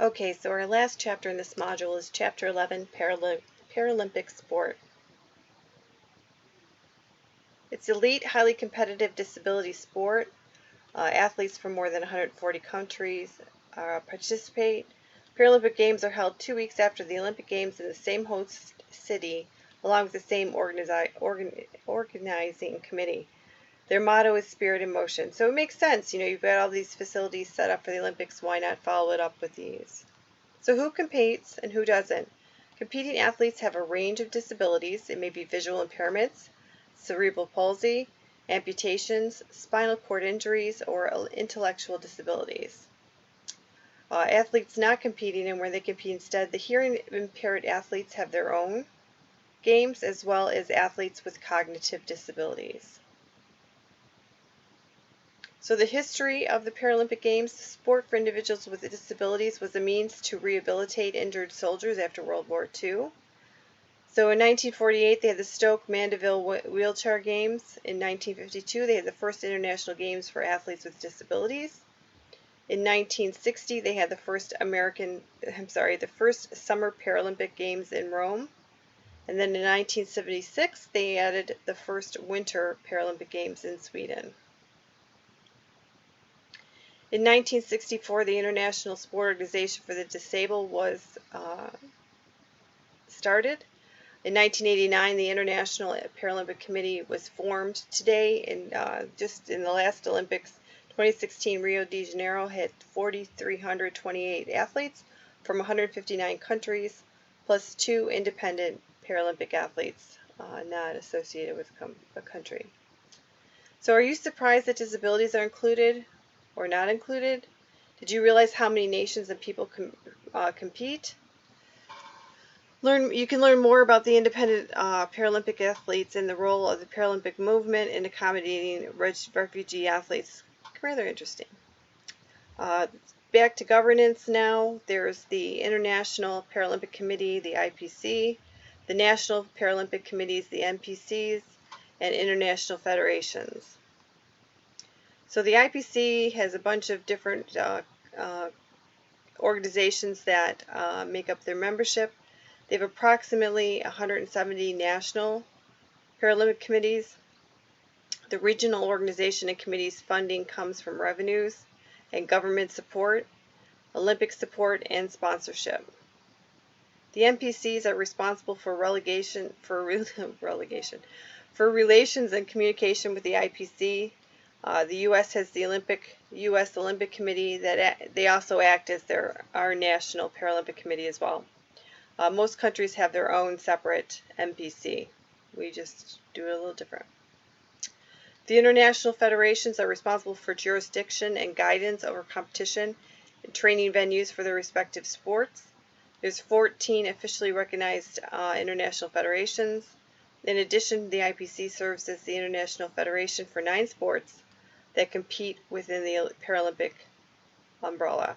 Okay, so our last chapter in this module is Chapter 11, Paralympic Sport. It's elite, highly competitive disability sport. Athletes from more than 140 countries participate. Paralympic Games are held 2 weeks after the Olympic Games in the same host city, along with the same organizing committee. Their motto is Spirit in Motion. So it makes sense, you've got all these facilities set up for the Olympics, why not follow it up with these? So who competes and who doesn't? Competing athletes have a range of disabilities. It may be visual impairments, cerebral palsy, amputations, spinal cord injuries, or intellectual disabilities. Athletes not competing and where they compete instead, the hearing impaired athletes have their own games, as well as athletes with cognitive disabilities. So the history of the Paralympic Games, sport for individuals with disabilities, was a means to rehabilitate injured soldiers after World War II. So in 1948, they had the Stoke Mandeville Wheelchair Games. In 1952, they had the first international games for athletes with disabilities. In 1960, they had the first Summer Paralympic Games in Rome. And then in 1976, they added the first Winter Paralympic Games in Sweden. In 1964, the International Sport Organization for the Disabled was started. In 1989, the International Paralympic Committee was formed. Today, just in the last Olympics, 2016 Rio de Janeiro had 4,328 athletes from 159 countries, plus 2 independent Paralympic athletes not associated with a country. So are you surprised that disabilities are included or not included? Did you realize how many nations and people compete? You can learn more about the independent Paralympic athletes and the role of the Paralympic movement in accommodating refugee athletes. Rather interesting. Back to governance now. There's the International Paralympic Committee, the IPC, the National Paralympic Committees, the NPCs, and international federations. So the IPC has a bunch of different organizations that make up their membership. They have approximately 170 national Paralympic committees. The regional organization and committees funding comes from revenues and government support, Olympic support, and sponsorship. The NPCs are responsible for relations and communication with the IPC. The U.S. has the U.S. Olympic Committee that they also act as our National Paralympic Committee as well. Most countries have their own separate NPC. We just do it a little different. The international federations are responsible for jurisdiction and guidance over competition and training venues for their respective sports. There's 14 officially recognized international federations. In addition, the IPC serves as the international federation for 9 sports that compete within the Paralympic umbrella.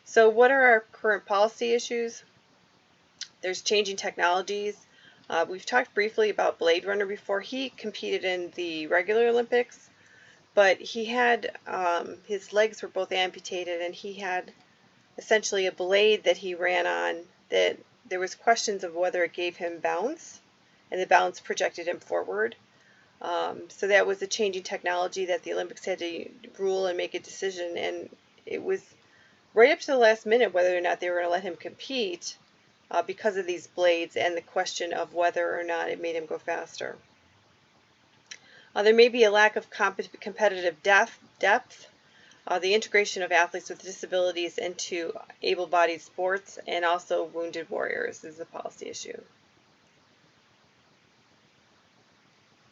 So what are our current policy issues? There's changing technologies. We've talked briefly about Blade Runner before. He competed in the regular Olympics, but he had his legs were both amputated, and he had essentially a blade that he ran on that there was questions of whether it gave him bounce, and the bounce projected him forward. So that was a changing technology that the Olympics had to rule and make a decision, and it was right up to the last minute whether or not they were going to let him compete because of these blades and the question of whether or not it made him go faster. There may be a lack of competitive depth. The integration of athletes with disabilities into able-bodied sports, and also wounded warriors is a policy issue.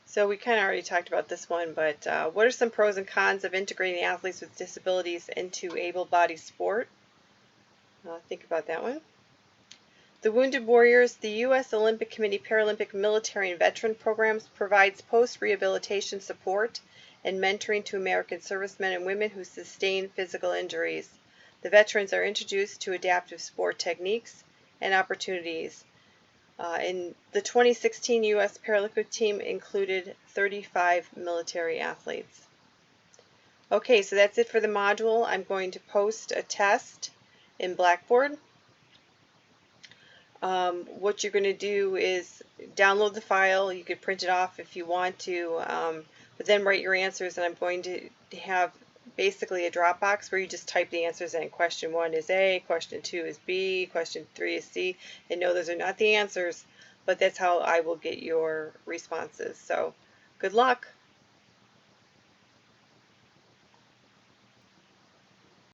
So we kind of already talked about this one, but what are some pros and cons of integrating athletes with disabilities into able-bodied sport? Think about that one. The Wounded Warriors, the U.S. Olympic Committee Paralympic Military and Veteran Programs provides post-rehabilitation support and mentoring to American servicemen and women who sustain physical injuries. The veterans are introduced to adaptive sport techniques and opportunities. In the 2016 U.S. Paralympic team included 35 military athletes. Okay, so that's it for the module. I'm going to post a test in Blackboard. What you're going to do is download the file. You could print it off if you want to, but then write your answers, and I'm going to have basically a Dropbox where you just type the answers in. Question 1 is A, question 2 is B, question 3 is C, and no, those are not the answers, but that's how I will get your responses. So good luck.